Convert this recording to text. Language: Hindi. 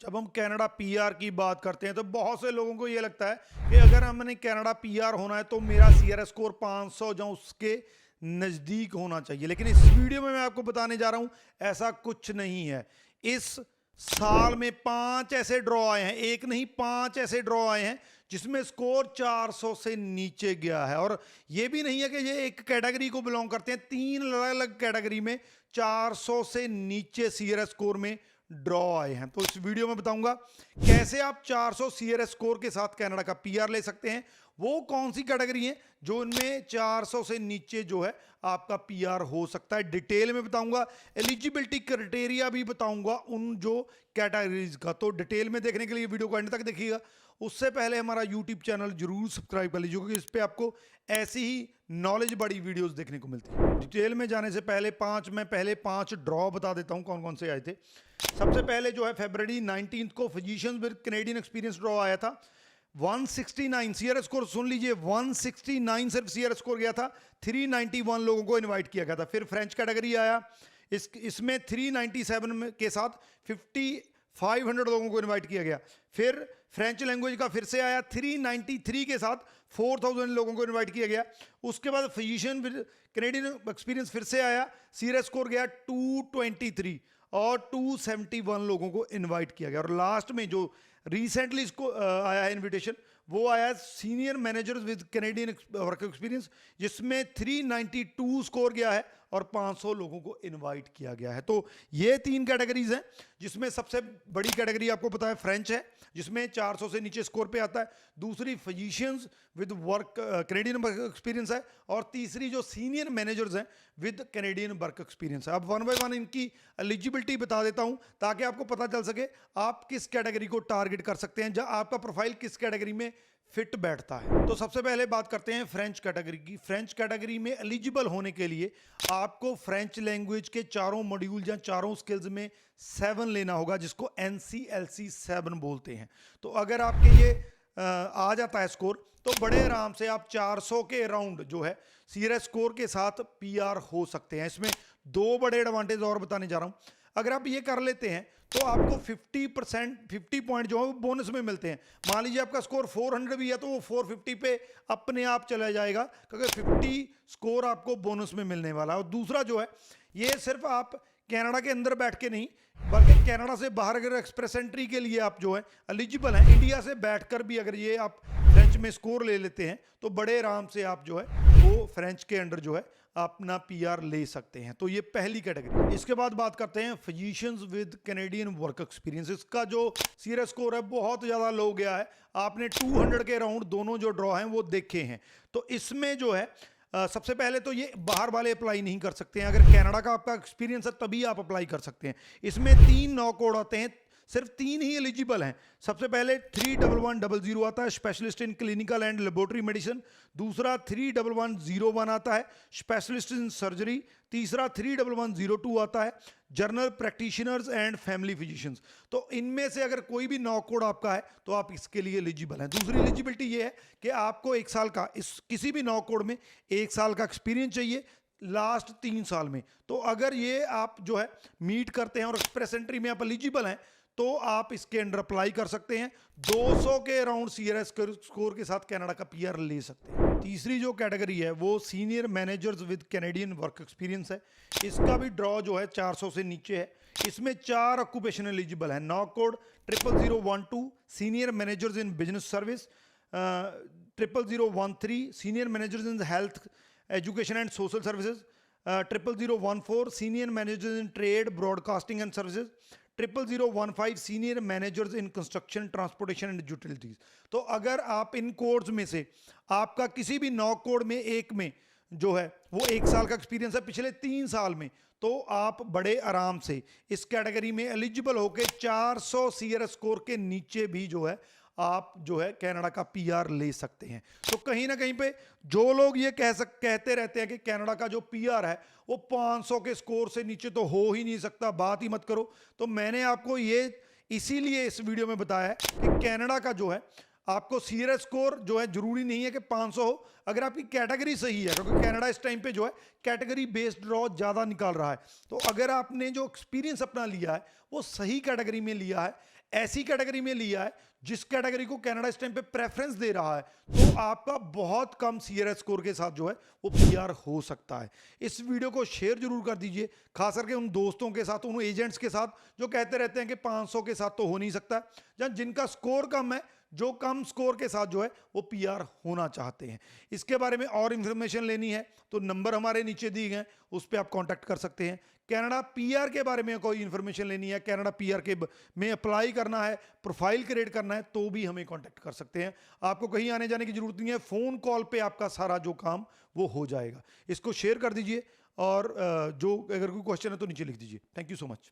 जब हम कनाडा पीआर की बात करते हैं तो बहुत से लोगों को ये लगता है कि अगर हमने कनाडा पीआर होना है तो मेरा सीआरएस स्कोर 500 या उसके नज़दीक होना चाहिए। लेकिन इस वीडियो में मैं आपको बताने जा रहा हूं ऐसा कुछ नहीं है। इस साल में 5 ऐसे ड्रॉ आए हैं, एक नहीं 5 ऐसे ड्रॉ आए हैं जिसमें स्कोर 400 से नीचे गया है। और ये भी नहीं है कि ये एक कैटेगरी को बिलोंग करते हैं, 3 अलग अलग कैटेगरी में 400 से नीचे सीआरएस स्कोर में ड्रॉ आए हैं। तो इस वीडियो में बताऊंगा कैसे आप 400 सीआरएस स्कोर के साथ कनाडा का पीआर ले सकते हैं। वो कौन सी कैटेगरी है जो इनमें 400 से नीचे जो है आपका पीआर हो सकता है, डिटेल में बताऊंगा। एलिजिबिलिटी क्राइटेरिया भी बताऊंगा उन जो कैटेगरीज का। तो डिटेल में देखने के लिए वीडियो को एंड तक देखिएगा। उससे पहले हमारा यूट्यूब चैनल जरूर सब्सक्राइब कर लीजिए क्योंकि इस पर आपको ऐसी ही नॉलेज बड़ी वीडियोस देखने को मिलती है। डिटेल में जाने से पहले पहले पांच ड्रॉ बता देता हूं कौन कौन से आए थे। सबसे पहले जो है फरवरी 19 को physicians with Canadian experience draw आया था। 169 सीआरएस स्कोर, सुन लीजिए 169 सिर्फ सीआरएस स्कोर गया था। 391 लोगों को इनवाइट किया गया था। फिर फ्रेंच कैटेगरी आया, इसमें 397 के साथ 500 लोगों को इनवाइट किया गया। फिर फ्रेंच लैंग्वेज का फिर से आया, 393 के साथ 4000 लोगों को इनवाइट किया गया। उसके बाद फिजिशियन विद कैनेडियन एक्सपीरियंस फिर से आया, सीआरएस स्कोर गया 223 और 271 लोगों को इनवाइट किया गया। और लास्ट में जो रिसेंटली इसको आया है इनविटेशन, वो आया है senior managers with Canadian work experience, जिसमें 392 स्कोर गया है और 500 लोगों को इनवाइट किया गया है। तो ये 3 कैटेगरीज हैं जिसमें सबसे बड़ी कैटेगरी आपको पता है फ्रेंच है, जिसमें 400 से नीचे स्कोर पे आता है। दूसरी physicians with work Canadian work experience है, और तीसरी जो सीनियर मैनेजर्स हैं विद कैनेडियन वर्क एक्सपीरियंस है। अब वन बाय वन इनकी एलिजिबिलिटी बता देता हूं ताकि आपको पता चल सके आप किस कैटेगरी को टारगेट कर सकते हैं, जहां आपका प्रोफाइल किस कैटेगरी में फिट बैठता है। तो सबसे पहले बात करते हैं फ्रेंच कैटेगरी की। फ्रेंच कैटेगरी में एलिजिबल होने के लिए आपको फ्रेंच लैंग्वेज के चारों मॉड्यूल या चारों स्किल्स में 7 लेना होगा, जिसको NCLC 7 बोलते हैं। तो अगर आपके ये आ जाता है स्कोर तो बड़े आराम से आप 400 के अराउंड जो है सीआरएस स्कोर के साथ पीआर हो सकते हैं। इसमें 2 बड़े एडवांटेज और बताने जा रहा हूं। अगर आप ये कर लेते हैं तो आपको 50 पॉइंट जो है वो बोनस में मिलते हैं। मान लीजिए आपका स्कोर 400 भी है तो वो 450 पे अपने आप चला जाएगा, क्योंकि 50 स्कोर आपको बोनस में मिलने वाला है। और दूसरा जो है, ये सिर्फ आप कनाडा के अंदर बैठ के नहीं, बल्कि कनाडा से बाहर अगर एक्सप्रेस एंट्री के लिए आप जो है एलिजिबल हैं, इंडिया से बैठकर भी अगर ये आप फ्रेंच में स्कोर ले लेते हैं तो बड़े आराम से आप जो है वो फ्रेंच के अंडर जो है अपना पीआर ले सकते हैं। तो ये पहली कैटेगरी। इसके बाद बात करते हैं physicians with Canadian work experience. इसका जो सीआरएस स्कोर है बहुत ज़्यादा लो गया है। आपने 200 के अराउंड दोनों जो ड्रॉ हैं वो देखे हैं। तो इसमें जो है सबसे पहले तो ये बाहर वाले अप्लाई नहीं कर सकते हैं। अगर कनाडा का आपका एक्सपीरियंस है तभी आप अप्लाई कर सकते हैं। इसमें 3 नौ कोड आते हैं, सिर्फ 3 ही एलिजिबल हैं। सबसे पहले 31100 आता है, specialist in clinical and laboratory medicine. दूसरा 31101 आता है, स्पेशलिस्ट इन सर्जरी। तीसरा 31102 आता है, journal practitioners and family physicians. तो इनमें से अगर कोई भी 9 कोड आपका है तो आप इसके लिए एलिजिबल हैं। दूसरी एलिजिबिलिटी ये है कि आपको 1 साल का, इस किसी भी 9 कोड में 1 साल का एक्सपीरियंस चाहिए लास्ट 3 साल में। तो अगर ये आप जो है मीट करते हैं और एक्सप्रेस एंट्री में आप एलिजिबल हैं तो आप इसके अंडर अप्लाई कर सकते हैं। 200 के अराउंड सीआरएस स्कोर के साथ कनाडा का पीआर ले सकते हैं। तीसरी जो कैटेगरी है वो senior managers with Canadian work experience है। इसका भी ड्रॉ जो है 400 से नीचे है। इसमें 4 ऑक्यूपेशन एलिजिबल है। नौ code 00012 senior managers in business service, 00013 senior managers in health education and social services, 00014 senior managers in trade broadcasting and services, 00015 senior managers in construction transportation and utilities. तो अगर आप इन कोड्स में से आपका किसी भी 9 कोड में एक में जो है वो 1 साल का एक्सपीरियंस है पिछले 3 साल में, तो आप बड़े आराम से इस कैटेगरी में एलिजिबल होकर 400 सीआरएस स्कोर के नीचे भी जो है आप जो है कनाडा का पीआर ले सकते हैं। तो कहीं ना कहीं पे जो लोग ये कहते रहते हैं कि कनाडा का जो पीआर है वो 500 के स्कोर से नीचे तो हो ही नहीं सकता, बात ही मत करो। तो मैंने आपको ये इसीलिए इस वीडियो में बताया है कि कनाडा का जो है आपको सीआरएस स्कोर जो है जरूरी नहीं है कि 500 हो, अगर आपकी कैटेगरी सही है, क्योंकि कनाडा इस टाइम पे जो है कैटेगरी बेस्ड ड्रॉ ज़्यादा निकाल रहा है। तो अगर आपने जो एक्सपीरियंस अपना लिया है वो सही कैटेगरी में लिया है, ऐसी कैटेगरी में लिया है जिस कैटेगरी को कनाडा इस टाइम पे प्रेफरेंस दे रहा है, तो आपका बहुत कम सीआरएस स्कोर के साथ जो है वो पीआर हो सकता है। इस वीडियो को शेयर जरूर कर दीजिए, खास करके उन दोस्तों के साथ, उन एजेंट्स के साथ जो कहते रहते हैं कि 500 के साथ तो हो नहीं सकता, या जिनका स्कोर कम है, जो कम स्कोर के साथ जो है वो पीआर होना चाहते हैं। इसके बारे में और इंफॉर्मेशन लेनी है तो नंबर हमारे नीचे दिए गए हैं, उस पर आप कांटेक्ट कर सकते हैं। कनाडा पीआर के बारे में कोई इंफॉर्मेशन लेनी है, कनाडा पीआर के में अप्लाई करना है, प्रोफाइल क्रिएट करना है, तो भी हमें कांटेक्ट कर सकते हैं। आपको कहीं आने जाने की जरूरत नहीं है, फोन कॉल पे आपका सारा जो काम वो हो जाएगा। इसको शेयर कर दीजिए और जो अगर कोई क्वेश्चन है तो नीचे लिख दीजिए। Thank you so much.